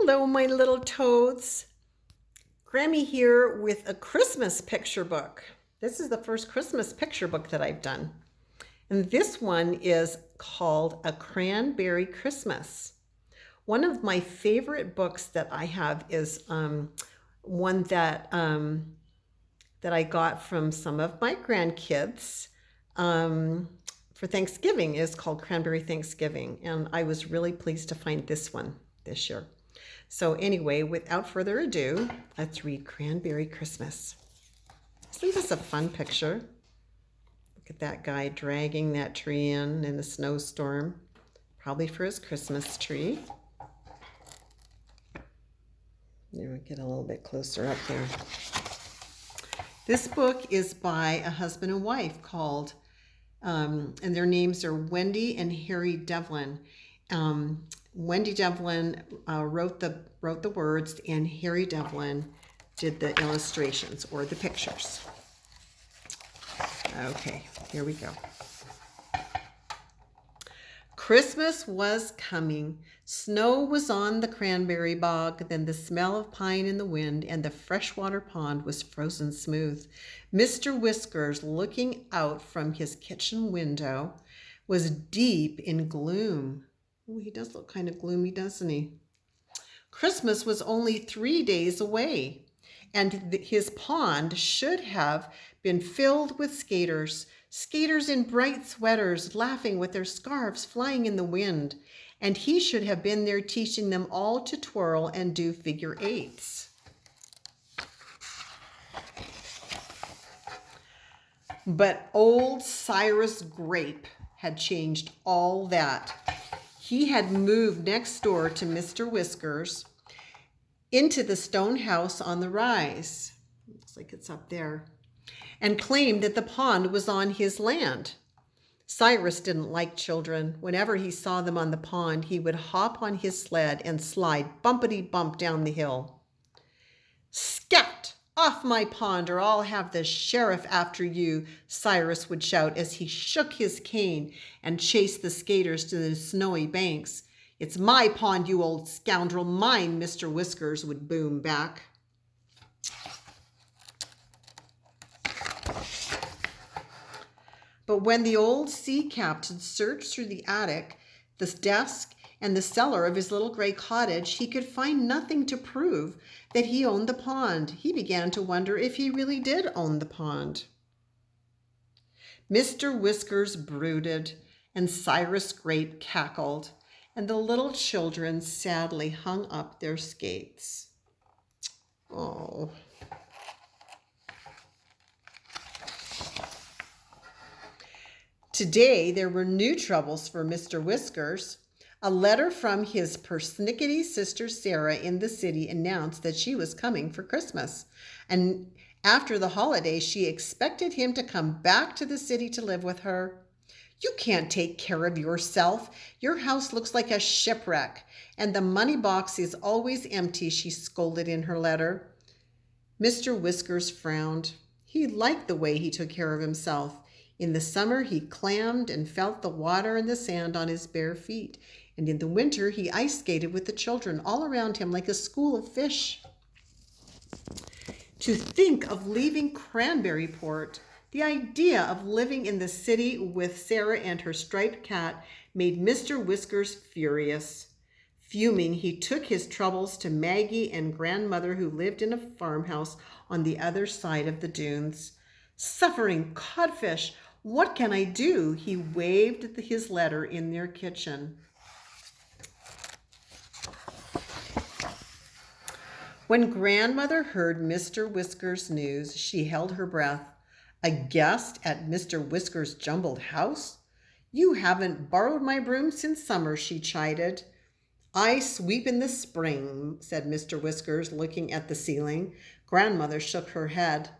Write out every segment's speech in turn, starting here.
Hello, my little toads. Grammy here with a Christmas picture book. This is the first Christmas picture book that I've done. And this one is called A Cranberry Christmas. One of my favorite books that I have is one that I got from some of my grandkids for Thanksgiving. It's called Cranberry Thanksgiving. And I was really pleased to find this one this year. So anyway, without further ado, let's read Cranberry Christmas. Isn't this a fun picture? Look at that guy dragging that tree in a snowstorm, probably for his Christmas tree. There, we get a little bit closer up there. This book is by a husband and wife called, and their names are Wendy and Harry Devlin. Wendy Devlin wrote the words, and Harry Devlin did the illustrations or the pictures. Okay, here we go. Christmas was coming. Snow was on the cranberry bog, then the smell of pine in the wind, and the freshwater pond was frozen smooth. Mr. Whiskers, looking out from his kitchen window, was deep in gloom. Oh, he does look kind of gloomy, doesn't he? Christmas was only 3 days away, and his pond should have been filled with skaters in bright sweaters, laughing with their scarves flying in the wind, and he should have been there teaching them all to twirl and do figure eights. But old Cyrus Grape had changed all that. He had moved next door to Mr. Whiskers into the stone house on the rise. Looks like it's up there. And claimed that the pond was on his land. Cyrus didn't like children. Whenever he saw them on the pond, he would hop on his sled and slide bumpity-bump down the hill. "Scat! Off my pond, or I'll have the sheriff after you," Cyrus would shout as he shook his cane and chased the skaters to the snowy banks. "It's my pond, you old scoundrel, mine," Mr. Whiskers would boom back. But when the old sea captain searched through the attic, the desk, and the cellar of his little gray cottage, he could find nothing to prove that he owned the pond. He began to wonder if he really did own the pond. Mr. Whiskers brooded, and Cyrus Grape cackled, and the little children sadly hung up their skates. Oh. Today there were new troubles for Mr. Whiskers. A letter from his persnickety sister Sarah in the city announced that she was coming for Christmas. And after the holiday, she expected him to come back to the city to live with her. "You can't take care of yourself. Your house looks like a shipwreck, and the money box is always empty," she scolded in her letter. Mr. Whiskers frowned. He liked the way he took care of himself. In the summer, he clammed and felt the water and the sand on his bare feet. And in the winter, he ice skated with the children all around him like a school of fish. To think of leaving Cranberryport, the idea of living in the city with Sarah and her striped cat, made Mr. Whiskers furious. Fuming, he took his troubles to Maggie and grandmother, who lived in a farmhouse on the other side of the dunes. "Suffering codfish! What can I do?" He waved his letter in their kitchen. When grandmother heard Mr. Whiskers' news, she held her breath. "A guest at Mr. Whiskers' jumbled house? You haven't borrowed my broom since summer," she chided. "I sweep in the spring," said Mr. Whiskers, looking at the ceiling. Grandmother shook her head.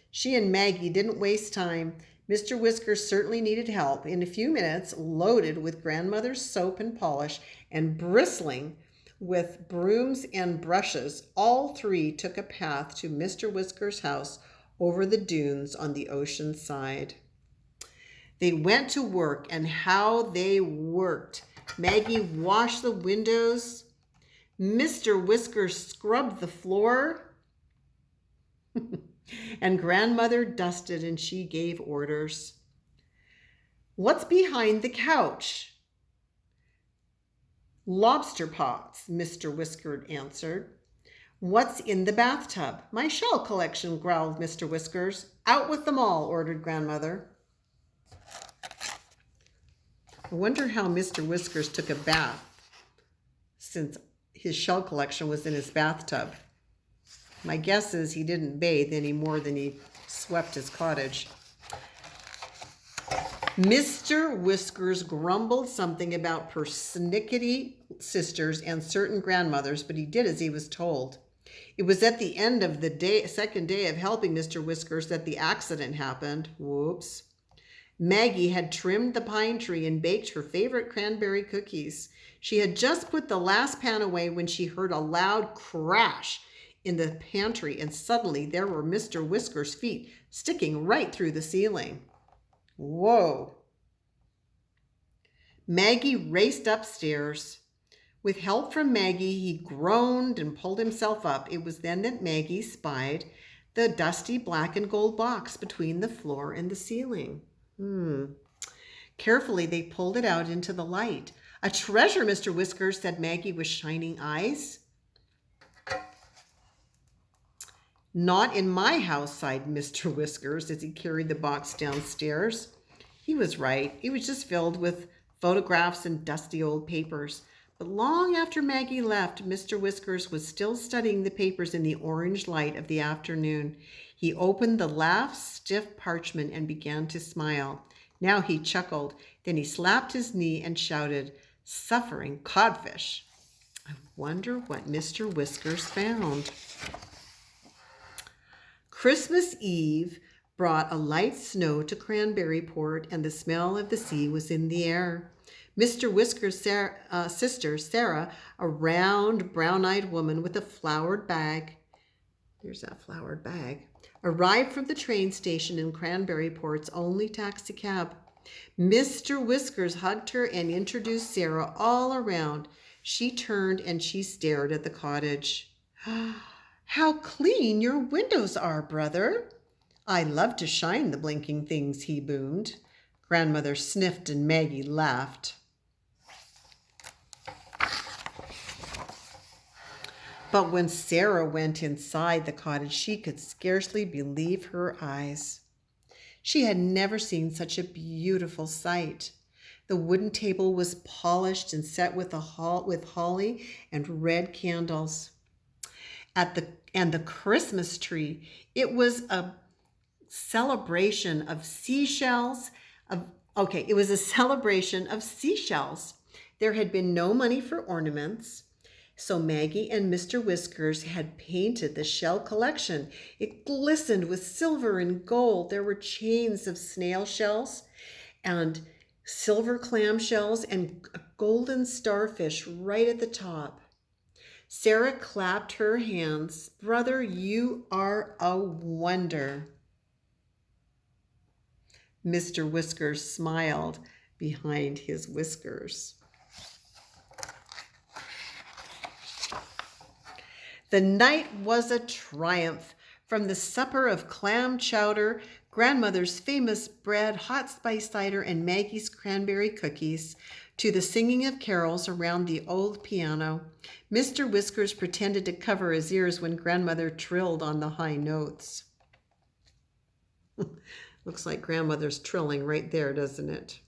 She and Maggie didn't waste time. Mr. Whiskers certainly needed help. In a few minutes, loaded with grandmother's soap and polish and bristling with brooms and brushes, all three took a path to Mr. Whiskers' house over the dunes on the ocean side. They went to work, and how they worked. Maggie washed the windows. Mr. Whiskers scrubbed the floor, and Grandmother dusted and she gave orders. What's behind the couch? Lobster pots, Mr. Whisker answered. What's in the bathtub? My shell collection, growled Mr. Whiskers. Out with them all, ordered Grandmother. I wonder how Mr. Whiskers took a bath, since his shell collection was in his bathtub. My guess is he didn't bathe any more than he swept his cottage. Mr. Whiskers grumbled something about persnickety sisters and certain grandmothers, but he did as he was told. It was at the end of the second day of helping Mr. Whiskers that the accident happened. Whoops. Maggie had trimmed the pine tree and baked her favorite cranberry cookies. She had just put the last pan away when she heard a loud crash in the pantry, and suddenly there were Mr. Whiskers' feet sticking right through the ceiling. Whoa! Maggie raced upstairs. With help from Maggie, he groaned and pulled himself up. It was then that Maggie spied the dusty black and gold box between the floor and the ceiling. Carefully, they pulled it out into the light. A treasure, Mr. Whiskers, said Maggie with shining eyes. Not in my house, sighed Mr. Whiskers as he carried the box downstairs. He was right. It was just filled with photographs and dusty old papers. But long after Maggie left, Mr. Whiskers was still studying the papers in the orange light of the afternoon. He opened the last stiff parchment and began to smile. Now he chuckled. Then he slapped his knee and shouted, "Suffering codfish." I wonder what Mr. Whiskers found. Christmas Eve brought a light snow to Cranberryport, and the smell of the sea was in the air. Mr. Whiskers' sister, Sarah, a round, brown-eyed woman with a flowered bag, there's that flowered bag, arrived from the train station in Cranberryport's only taxicab. Mr. Whiskers hugged her and introduced Sarah all around. She turned and she stared at the cottage. "How clean your windows are, brother." "I love to shine the blinking things," he boomed. Grandmother sniffed and Maggie laughed. But when Sarah went inside the cottage, she could scarcely believe her eyes. She had never seen such a beautiful sight. The wooden table was polished and set with holly and red candles. And the Christmas tree, it was a celebration of seashells. It was a celebration of seashells. There had been no money for ornaments, so Maggie and Mr. Whiskers had painted the shell collection. It glistened with silver and gold. There were chains of snail shells and silver clam shells and a golden starfish right at the top. Sarah clapped her hands. "Brother, you are a wonder." Mr. Whiskers smiled behind his whiskers. The night was a triumph. From the supper of clam chowder, Grandmother's famous bread, hot spice cider, and Maggie's cranberry cookies, to the singing of carols around the old piano, Mr. Whiskers pretended to cover his ears when Grandmother trilled on the high notes. Looks like Grandmother's trilling right there, doesn't it?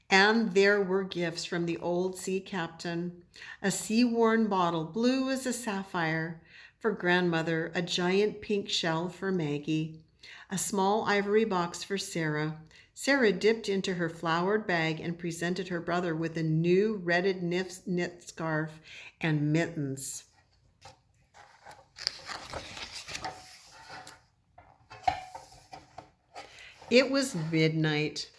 And there were gifts from the old sea captain. A sea-worn bottle, blue as a sapphire, for Grandmother, a giant pink shell for Maggie, a small ivory box for Sarah. Sarah dipped into her flowered bag and presented her brother with a new redded knit scarf and mittens. It was midnight.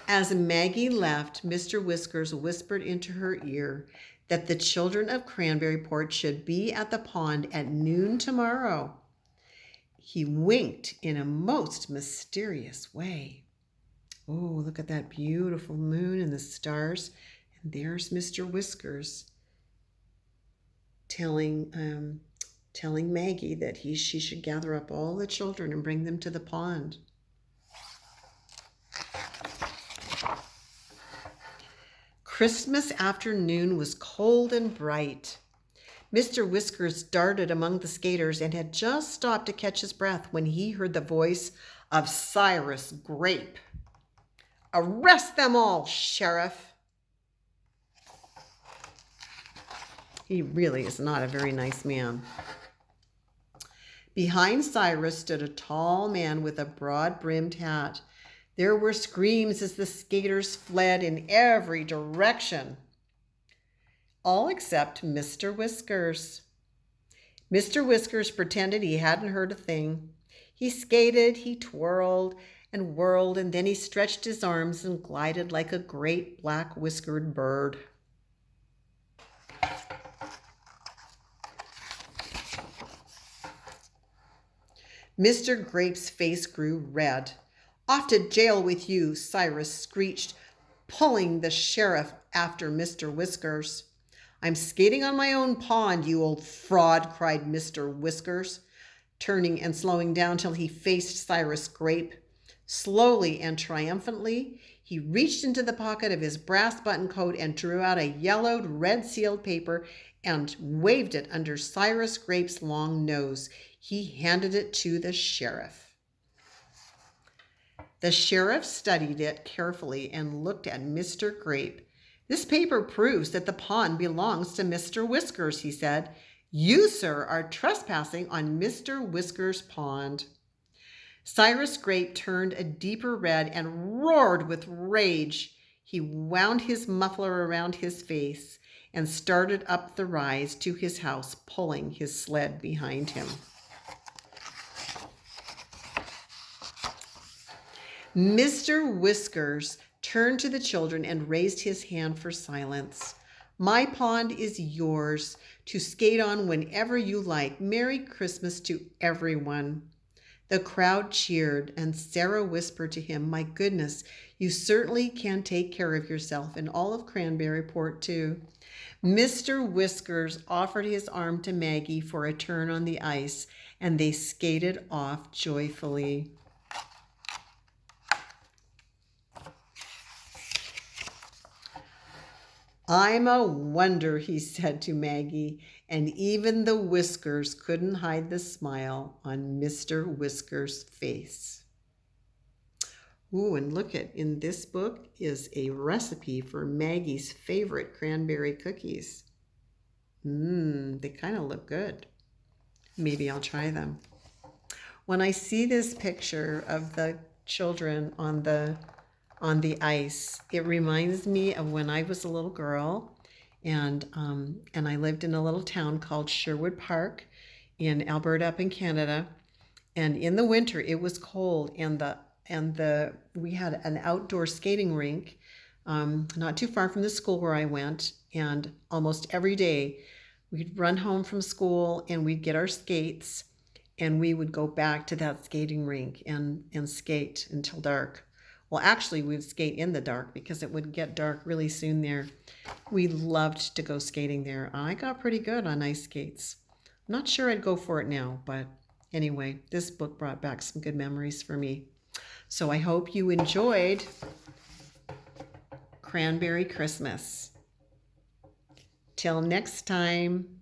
As Maggie left, Mr. Whiskers whispered into her ear that the children of Cranberryport should be at the pond at noon tomorrow. He winked in a most mysterious way. Oh, look at that beautiful moon and the stars. And there's Mr. Whiskers. telling Maggie that she should gather up all the children and bring them to the pond. Christmas afternoon was cold and bright. Mr. Whiskers darted among the skaters and had just stopped to catch his breath when he heard the voice of Cyrus Grape. "Arrest them all, Sheriff." He really is not a very nice man. Behind Cyrus stood a tall man with a broad-brimmed hat. There were screams as the skaters fled in every direction, all except Mr. Whiskers. Mr. Whiskers pretended he hadn't heard a thing. He skated, he twirled and whirled, and then he stretched his arms and glided like a great black whiskered bird. Mr. Grape's face grew red. "Off to jail with you," Cyrus screeched, pulling the sheriff after Mr. Whiskers. "I'm skating on my own pond, you old fraud," cried Mr. Whiskers, turning and slowing down till he faced Cyrus Grape. Slowly and triumphantly, he reached into the pocket of his brass button coat and drew out a yellowed, red-sealed paper and waved it under Cyrus Grape's long nose. He handed it to the sheriff. The sheriff studied it carefully and looked at Mr. Grape. "This paper proves that the pond belongs to Mr. Whiskers," he said. "You, sir, are trespassing on Mr. Whiskers' pond." Cyrus Grape turned a deeper red and roared with rage. He wound his muffler around his face and started up the rise to his house, pulling his sled behind him. Mr. Whiskers turned to the children and raised his hand for silence. "My pond is yours to skate on whenever you like. Merry Christmas to everyone." The crowd cheered, and Sarah whispered to him, "My goodness, you certainly can take care of yourself and all of Cranberryport, too." Mr. Whiskers offered his arm to Maggie for a turn on the ice, and they skated off joyfully. "I'm a wonder," he said to Maggie, and even the whiskers couldn't hide the smile on Mr. Whiskers' face. Ooh, and look in this book is a recipe for Maggie's favorite cranberry cookies. They kind of look good. Maybe I'll try them. When I see this picture of the children on the ice, it reminds me of when I was a little girl, and I lived in a little town called Sherwood Park in Alberta up in Canada. And in the winter it was cold, and we had an outdoor skating rink not too far from the school where I went, and almost every day we'd run home from school and we'd get our skates and we would go back to that skating rink and skate until dark. Well, actually, we'd skate in the dark because it would get dark really soon there. We loved to go skating there. I got pretty good on ice skates. I'm not sure I'd go for it now, but anyway, this book brought back some good memories for me. So I hope you enjoyed Cranberry Christmas. Till next time.